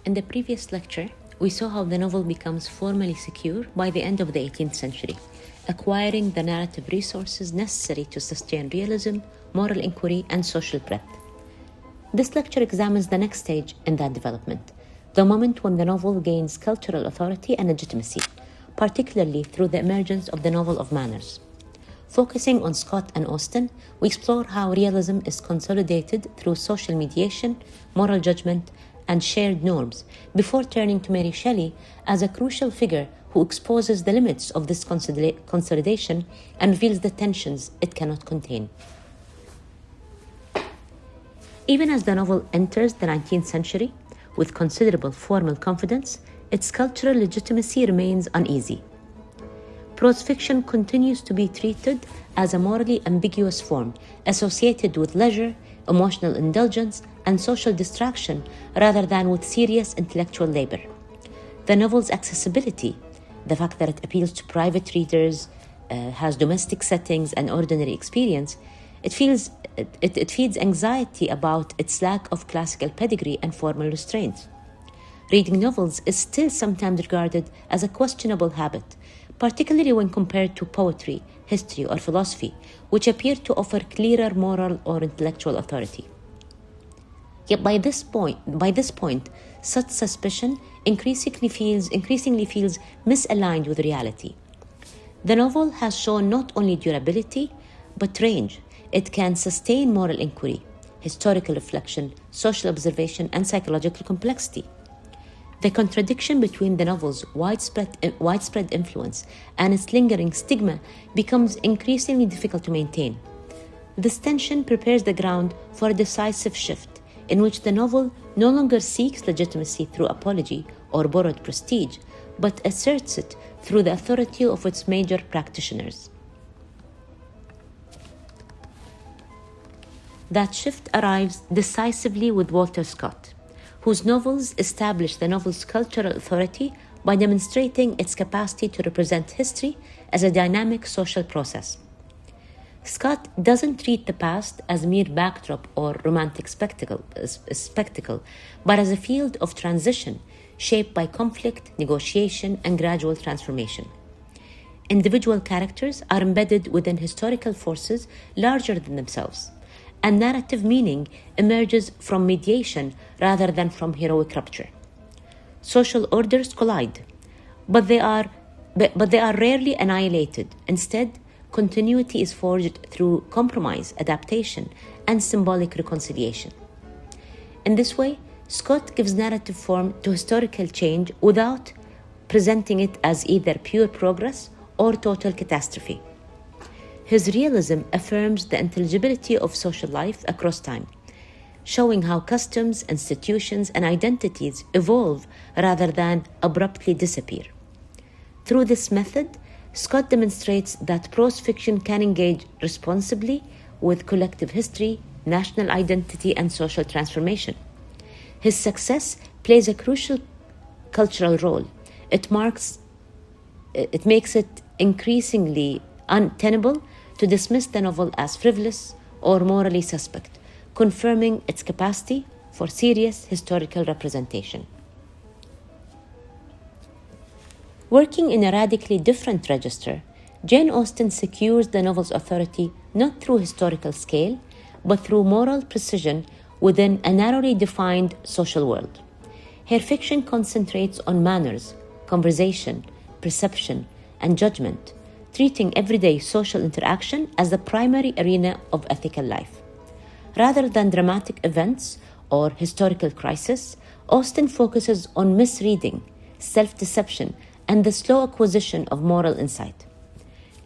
In the previous lecture, we saw how the novel becomes formally secure by the end of the 18th century, acquiring the narrative resources necessary to sustain realism, moral inquiry, and social breadth. This lecture examines the next stage in that development, the moment when the novel gains cultural authority and legitimacy, particularly through the emergence of the novel of manners. Focusing on Scott and Austen, we explore how realism is consolidated through social mediation, moral judgment, and shared norms, before turning to Mary Shelley as a crucial figure who exposes the limits of this consolidation and reveals the tensions it cannot contain. Even as the novel enters the 19th century with considerable formal confidence, its cultural legitimacy remains uneasy. Prose fiction continues to be treated as a morally ambiguous form associated with leisure, emotional indulgence, and social distraction rather than with serious intellectual labor. The novel's accessibility, the fact that it appeals to private readers, has domestic settings and ordinary experience, it feeds anxiety about its lack of classical pedigree and formal restraint. Reading novels is still sometimes regarded as a questionable habit, particularly when compared to poetry, history, or philosophy, which appear to offer clearer moral or intellectual authority. Yet by this point, such suspicion increasingly feels misaligned with reality. The novel has shown not only durability, but range. It can sustain moral inquiry, historical reflection, social observation, and psychological complexity. The contradiction between the novel's widespread influence and its lingering stigma becomes increasingly difficult to maintain. This tension prepares the ground for a decisive shift, in which the novel no longer seeks legitimacy through apology or borrowed prestige, but asserts it through the authority of its major practitioners. That shift arrives decisively with Walter Scott, whose novels establish the novel's cultural authority by demonstrating its capacity to represent history as a dynamic social process. Scott doesn't treat the past as a mere backdrop or romantic spectacle, but as a field of transition shaped by conflict, negotiation, and gradual transformation. Individual characters are embedded within historical forces larger than themselves, and narrative meaning emerges from mediation rather than from heroic rupture. Social orders collide, but they are rarely annihilated. Instead, continuity is forged through compromise, adaptation, and symbolic reconciliation. In this way, Scott gives narrative form to historical change without presenting it as either pure progress or total catastrophe. His realism affirms the intelligibility of social life across time, showing how customs, institutions, and identities evolve rather than abruptly disappear. Through this method, Scott demonstrates that prose fiction can engage responsibly with collective history, national identity, and social transformation. His success plays a crucial cultural role. It makes it increasingly untenable to dismiss the novel as frivolous or morally suspect, confirming its capacity for serious historical representation. Working in a radically different register, Jane Austen secures the novel's authority not through historical scale, but through moral precision within a narrowly defined social world. Her fiction concentrates on manners, conversation, perception, and judgment, treating everyday social interaction as the primary arena of ethical life. Rather than dramatic events or historical crisis, Austen focuses on misreading, self-deception, and the slow acquisition of moral insight.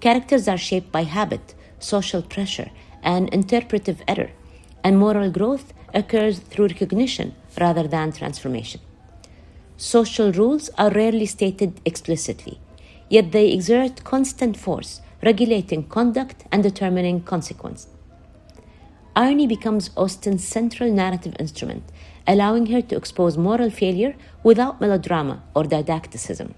Characters are shaped by habit, social pressure, and interpretive error, and moral growth occurs through recognition rather than transformation. Social rules are rarely stated explicitly, yet they exert constant force, regulating conduct and determining consequence. Irony becomes Austen's central narrative instrument, allowing her to expose moral failure without melodrama or didacticism.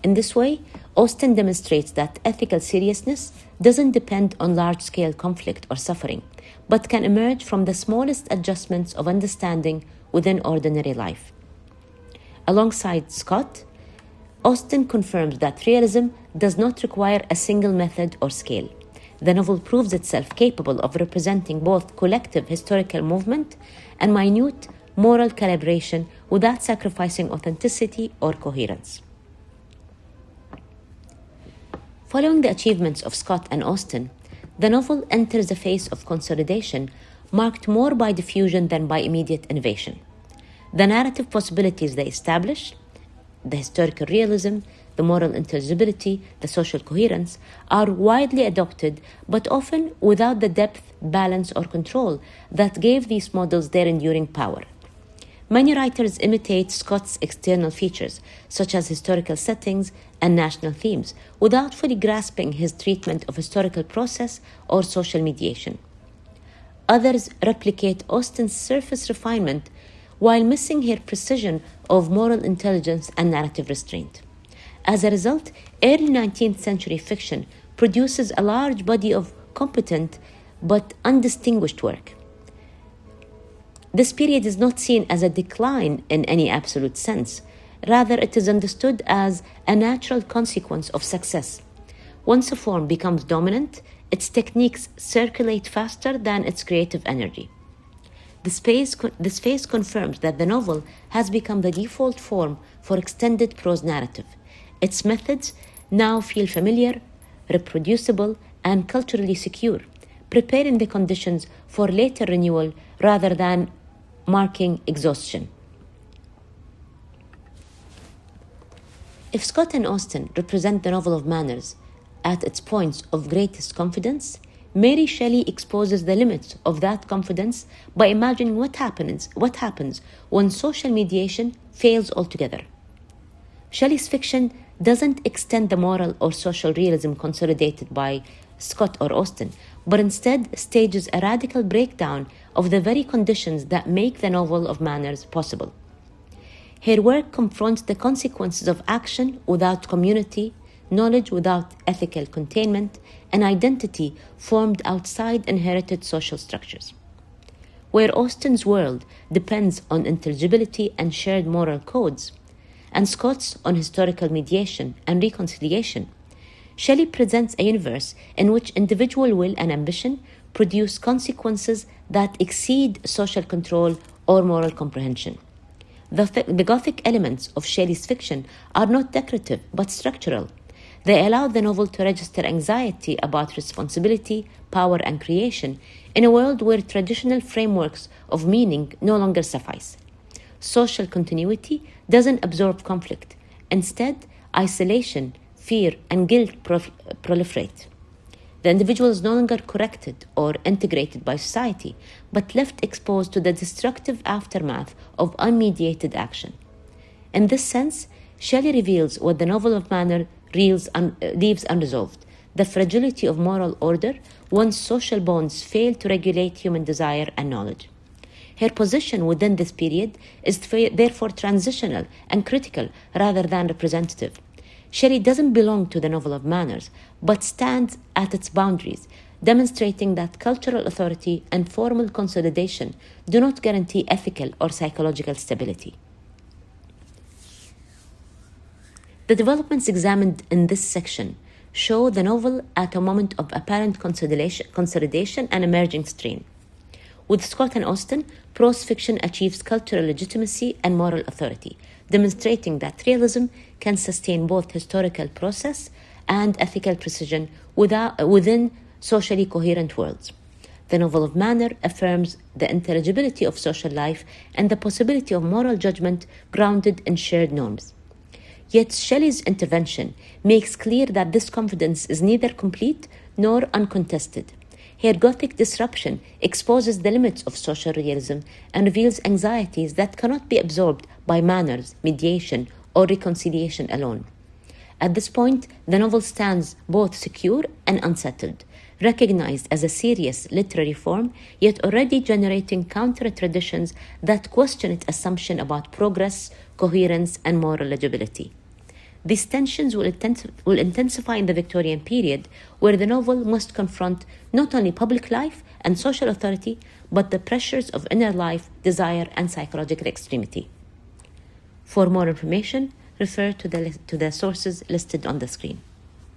In this way, Austen demonstrates that ethical seriousness doesn't depend on large-scale conflict or suffering, but can emerge from the smallest adjustments of understanding within ordinary life. Alongside Scott, Austen confirms that realism does not require a single method or scale. The novel proves itself capable of representing both collective historical movement and minute moral calibration without sacrificing authenticity or coherence. Following the achievements of Scott and Austen, the novel enters a phase of consolidation marked more by diffusion than by immediate innovation. The narrative possibilities they establish, the historical realism, the moral intelligibility, the social coherence, are widely adopted, but often without the depth, balance, or control that gave these models their enduring power. Many writers imitate Scott's external features, such as historical settings and national themes, without fully grasping his treatment of historical process or social mediation. Others replicate Austen's surface refinement while missing her precision of moral intelligence and narrative restraint. As a result, early 19th century fiction produces a large body of competent but undistinguished work. This period is not seen as a decline in any absolute sense. Rather, it is understood as a natural consequence of success. Once a form becomes dominant, its techniques circulate faster than its creative energy. This phase confirms that the novel has become the default form for extended prose narrative. Its methods now feel familiar, reproducible, and culturally secure, preparing the conditions for later renewal rather than marking exhaustion. If Scott and Austen represent the novel of manners at its points of greatest confidence, Mary Shelley exposes the limits of that confidence by imagining what happens when social mediation fails altogether. Shelley's fiction doesn't extend the moral or social realism consolidated by Scott or Austen, but instead stages a radical breakdown of the very conditions that make the novel of manners possible. Her work confronts the consequences of action without community, knowledge without ethical containment, and identity formed outside inherited social structures. Where Austen's world depends on intelligibility and shared moral codes, and Scott's on historical mediation and reconciliation, Shelley presents a universe in which individual will and ambition produce consequences that exceed social control or moral comprehension. The Gothic elements of Shelley's fiction are not decorative but structural. They allow the novel to register anxiety about responsibility, power, and creation in a world where traditional frameworks of meaning no longer suffice. Social continuity doesn't absorb conflict. Instead, isolation, fear, and guilt proliferate. The individual is no longer corrected or integrated by society, but left exposed to the destructive aftermath of unmediated action. In this sense, Shelley reveals what the novel of manner leaves unresolved: the fragility of moral order once social bonds fail to regulate human desire and knowledge. Her position within this period is therefore transitional and critical rather than representative. Shelley doesn't belong to the novel of manners, but stands at its boundaries, demonstrating that cultural authority and formal consolidation do not guarantee ethical or psychological stability. The developments examined in this section show the novel at a moment of apparent consolidation and emerging strain. With Scott and Austen, prose fiction achieves cultural legitimacy and moral authority, demonstrating that realism can sustain both historical process and ethical precision within socially coherent worlds. The novel of manner affirms the intelligibility of social life and the possibility of moral judgment grounded in shared norms. Yet Shelley's intervention makes clear that this confidence is neither complete nor uncontested. Her Gothic disruption exposes the limits of social realism and reveals anxieties that cannot be absorbed by manners, mediation, or reconciliation alone. At this point, the novel stands both secure and unsettled, recognized as a serious literary form, yet already generating counter-traditions that question its assumption about progress, coherence, and moral legibility. These tensions will intensify in the Victorian period, where the novel must confront not only public life and social authority, but the pressures of inner life, desire, and psychological extremity. For more information, refer to the sources listed on the screen.